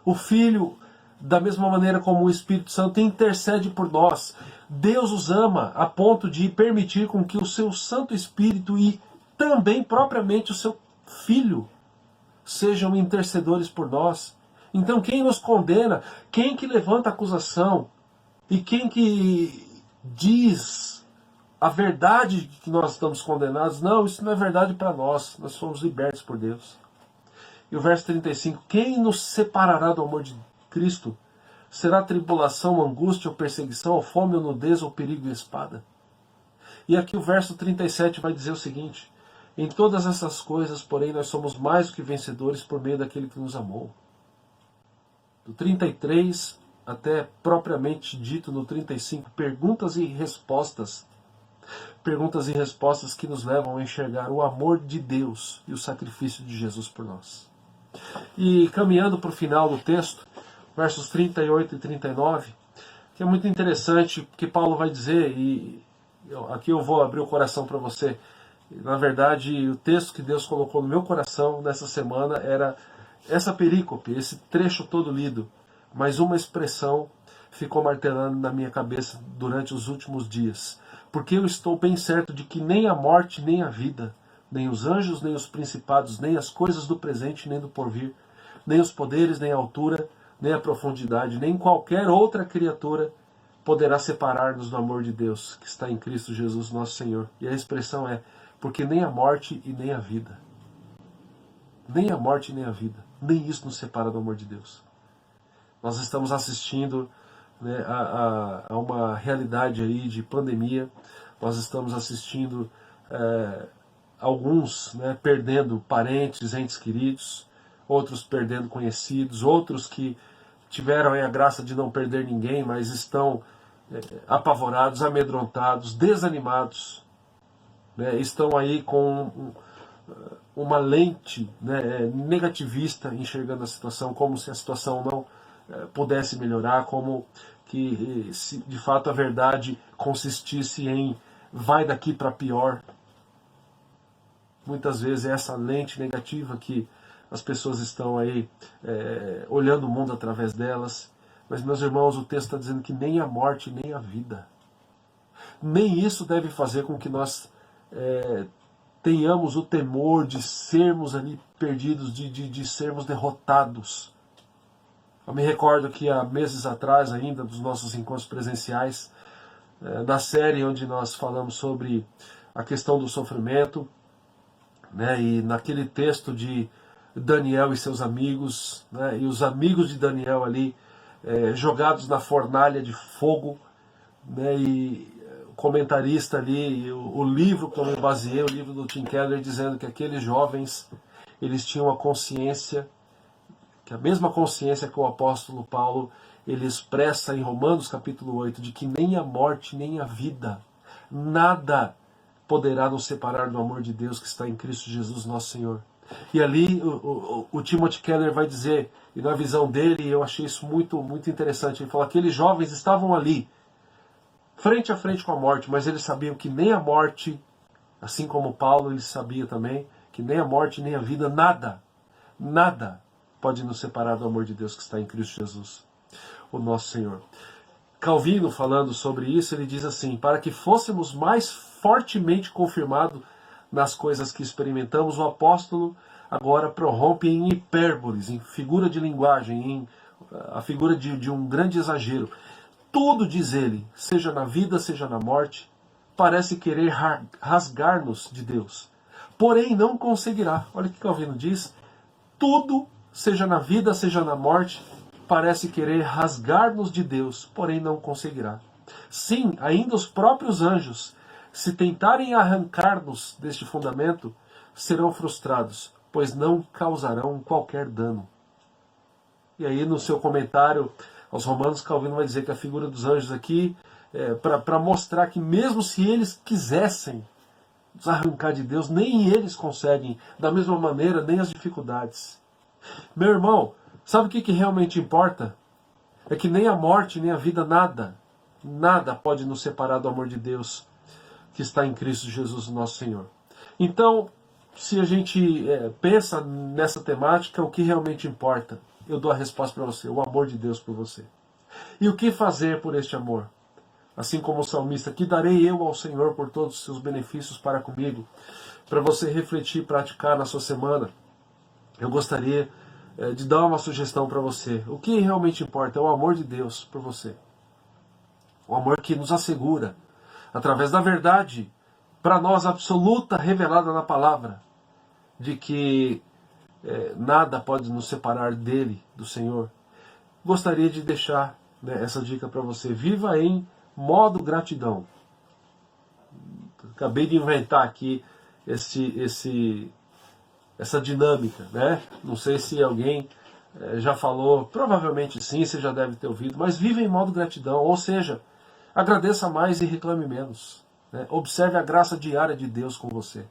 O Filho, da mesma maneira como o Espírito Santo, intercede por nós. Deus os ama a ponto de permitir com que o seu Santo Espírito e também propriamente o seu Filho sejam intercedores por nós. Então quem nos condena? Quem que levanta acusação? E quem que diz a verdade de que nós estamos condenados? Não, isso não é verdade para nós. Nós somos libertos por Deus. E o verso 35. Quem nos separará do amor de Cristo? Será tribulação, angústia, ou perseguição, ou fome, ou nudez, ou perigo e espada? E aqui o verso 37 vai dizer o seguinte: em todas essas coisas, porém, nós somos mais do que vencedores por meio daquele que nos amou. Do 33 até propriamente dito no 35, perguntas e respostas. Perguntas e respostas que nos levam a enxergar o amor de Deus e o sacrifício de Jesus por nós. E caminhando para o final do texto, versos 38 e 39, que é muito interessante, porque Paulo vai dizer, e aqui eu vou abrir o coração para você. Na verdade, o texto que Deus colocou no meu coração nessa semana era essa perícope, esse trecho todo lido, mas uma expressão ficou martelando na minha cabeça durante os últimos dias. Porque eu estou bem certo de que nem a morte, nem a vida, nem os anjos, nem os principados, nem as coisas do presente, nem do porvir, nem os poderes, nem a altura, nem a profundidade, nem qualquer outra criatura poderá separar-nos do amor de Deus que está em Cristo Jesus nosso Senhor? E a expressão é, porque nem a morte e nem a vida. Nem a morte e nem a vida. Nem isso nos separa do amor de Deus. Nós estamos assistindo, né, a uma realidade aí de pandemia. Nós estamos assistindo alguns, né, perdendo parentes, entes queridos, outros perdendo conhecidos, outros que tiveram aí a graça de não perder ninguém, mas estão apavorados, amedrontados, desanimados, né, estão aí com uma lente, né, negativista, enxergando a situação, como se a situação não pudesse melhorar, como que se de fato a verdade consistisse em vai daqui para pior. Muitas vezes é essa lente negativa que as pessoas estão aí olhando o mundo através delas. Mas, meus irmãos, o texto está dizendo que nem a morte, nem a vida. Nem isso deve fazer com que nós tenhamos o temor de sermos ali perdidos, de sermos derrotados. Eu me recordo que há meses atrás ainda, dos nossos encontros presenciais, da série onde nós falamos sobre a questão do sofrimento, né, e naquele texto de Daniel e seus amigos, né, e os amigos de Daniel ali jogados na fornalha de fogo, né, e o comentarista ali, o livro que eu me baseei, o livro do Tim Keller, dizendo que aqueles jovens, eles tinham a consciência, que a mesma consciência que o apóstolo Paulo ele expressa em Romanos capítulo 8, de que nem a morte, nem a vida, nada poderá nos separar do amor de Deus que está em Cristo Jesus nosso Senhor. E ali o Timothy Keller vai dizer, e na visão dele, eu achei isso muito, muito interessante, ele fala que aqueles jovens estavam ali, frente a frente com a morte, mas eles sabiam que nem a morte, assim como Paulo, ele sabia também, que nem a morte, nem a vida, nada pode nos separar do amor de Deus que está em Cristo Jesus, o nosso Senhor. Calvino, falando sobre isso, ele diz assim, para que fôssemos mais fortemente confirmados nas coisas que experimentamos, o apóstolo agora prorrompe em hipérboles, em figura de linguagem, em a figura de um grande exagero. Tudo, diz ele, seja na vida, seja na morte, parece querer rasgar-nos de Deus. Porém, não conseguirá. Olha o que Calvino diz. Tudo, seja na vida, seja na morte, parece querer rasgar-nos de Deus, porém não conseguirá. Sim, ainda os próprios anjos, se tentarem arrancar-nos deste fundamento, serão frustrados, pois não causarão qualquer dano. E aí no seu comentário aos Romanos, Calvino vai dizer que a figura dos anjos aqui para mostrar que mesmo se eles quisessem nos arrancar de Deus, nem eles conseguem, da mesma maneira, nem as dificuldades. Meu irmão, sabe o que realmente importa? É que nem a morte, nem a vida, nada pode nos separar do amor de Deus que está em Cristo Jesus, nosso Senhor. Então, se a gente pensa nessa temática, o que realmente importa? Eu dou a resposta para você, o amor de Deus por você. E o que fazer por este amor? Assim como o salmista, que darei eu ao Senhor por todos os seus benefícios para comigo? Para você refletir e praticar na sua semana, eu gostaria de dar uma sugestão para você. O que realmente importa é o amor de Deus por você. O amor que nos assegura, através da verdade, para nós absoluta, revelada na palavra, de que nada pode nos separar dele, do Senhor. Gostaria de deixar essa dica para você. Viva em modo gratidão. Acabei de inventar aqui essa dinâmica, né? Não sei se alguém já falou, provavelmente sim, você já deve ter ouvido, mas viva em modo gratidão, ou seja, agradeça mais e reclame menos. Né? Observe a graça diária de Deus com você.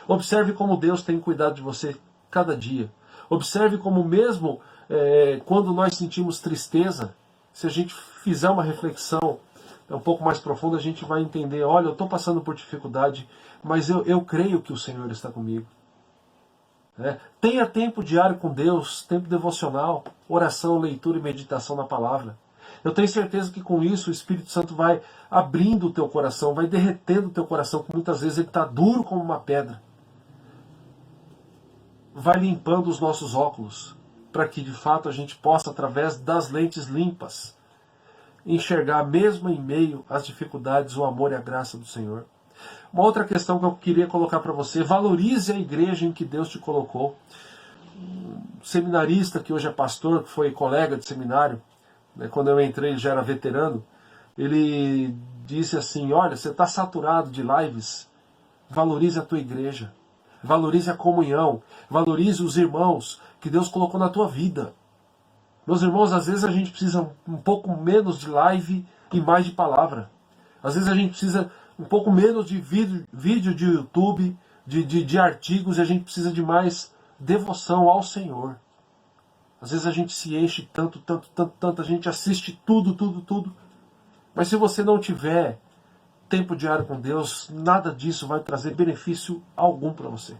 Observe como Deus tem cuidado de você cada dia. Observe como mesmo quando nós sentimos tristeza, se a gente fizer uma reflexão um pouco mais profunda, a gente vai entender, olha, eu estou passando por dificuldade, mas eu creio que o Senhor está comigo. Tenha tempo diário com Deus, tempo devocional, oração, leitura e meditação na palavra. Eu tenho certeza que com isso o Espírito Santo vai abrindo o teu coração, vai derretendo o teu coração, que muitas vezes ele está duro como uma pedra. Vai limpando os nossos óculos, para que de fato a gente possa, através das lentes limpas, enxergar, mesmo em meio às dificuldades, o amor e a graça do Senhor. Uma outra questão que eu queria colocar para você: valorize a igreja em que Deus te colocou. Um seminarista que hoje é pastor, que foi colega de seminário, né, quando eu entrei ele já era veterano, ele disse assim: olha, você está saturado de lives, valorize a tua igreja, valorize a comunhão, valorize os irmãos que Deus colocou na tua vida. Meus irmãos, às vezes a gente precisa um pouco menos de live e mais de palavra. Às vezes a gente precisa um pouco menos de vídeo de YouTube, de artigos, e a gente precisa de mais devoção ao Senhor. Às vezes a gente se enche tanto, a gente assiste tudo. Mas se você não tiver tempo diário com Deus, nada disso vai trazer benefício algum para você.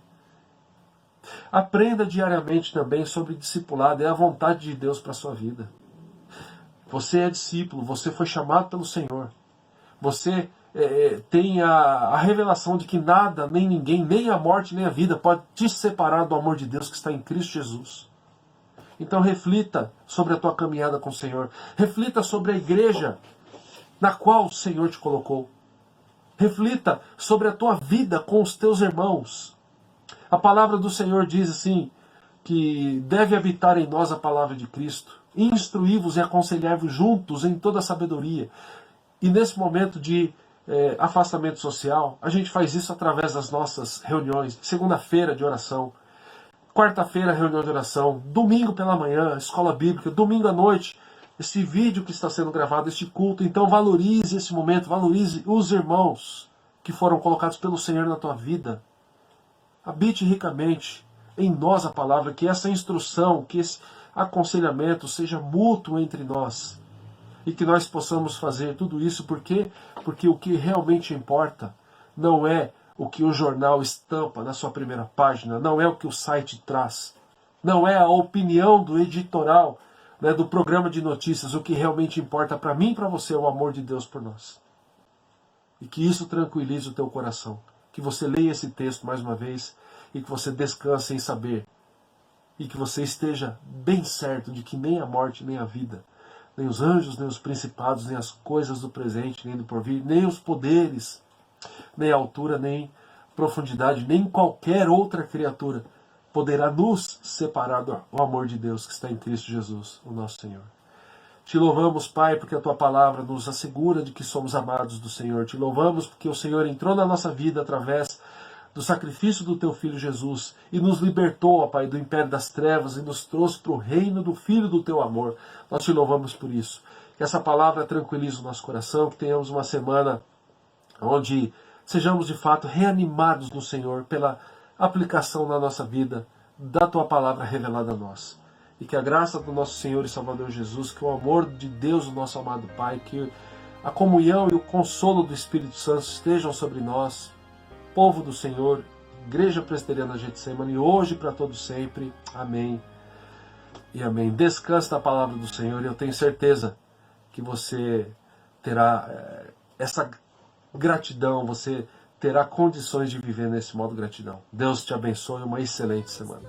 Aprenda diariamente também sobre discipulado, é a vontade de Deus para a sua vida. Você é discípulo, você foi chamado pelo Senhor. Você tem a revelação de que nada, nem ninguém, nem a morte, nem a vida pode te separar do amor de Deus que está em Cristo Jesus. Então reflita sobre a tua caminhada com o Senhor. Reflita sobre a igreja na qual o Senhor te colocou. Reflita sobre a tua vida com os teus irmãos. A palavra do Senhor diz assim, que deve habitar em nós a palavra de Cristo. Instruí-vos e aconselhai-vos juntos em toda a sabedoria. E nesse momento de afastamento social, a gente faz isso através das nossas reuniões. Segunda-feira de oração, quarta-feira reunião de oração, domingo pela manhã, escola bíblica, domingo à noite, esse vídeo que está sendo gravado, este culto. Então valorize esse momento, valorize os irmãos que foram colocados pelo Senhor na tua vida. Habite ricamente em nós a palavra, que essa instrução, que esse aconselhamento seja mútuo entre nós. E que nós possamos fazer tudo isso porque o que realmente importa não é o que o jornal estampa na sua primeira página, não é o que o site traz, não é a opinião do editorial, né, do programa de notícias. O que realmente importa para mim e para você é o amor de Deus por nós. E que isso tranquilize o teu coração. Que você leia esse texto mais uma vez e que você descanse em saber. E que você esteja bem certo de que nem a morte, nem a vida, nem os anjos, nem os principados, nem as coisas do presente, nem do porvir, nem os poderes, nem a altura, nem profundidade, nem qualquer outra criatura poderá nos separar do amor de Deus que está em Cristo Jesus, o nosso Senhor. Te louvamos, Pai, porque a Tua palavra nos assegura de que somos amados do Senhor. Te louvamos porque o Senhor entrou na nossa vida através do sacrifício do Teu Filho Jesus e nos libertou, ó Pai, do império das trevas e nos trouxe para o reino do Filho do Teu amor. Nós Te louvamos por isso. Que essa palavra tranquilize o nosso coração, que tenhamos uma semana onde sejamos de fato reanimados no Senhor pela aplicação na nossa vida da Tua palavra revelada a nós. E que a graça do nosso Senhor e Salvador Jesus, que o amor de Deus, o nosso amado Pai, que a comunhão e o consolo do Espírito Santo estejam sobre nós, povo do Senhor, Igreja Presbiteriana Getsemane, hoje e para todo sempre. Amém e amém. Descanse na palavra do Senhor e eu tenho certeza que você terá essa gratidão, você terá condições de viver nesse modo gratidão. Deus te abençoe, uma excelente semana.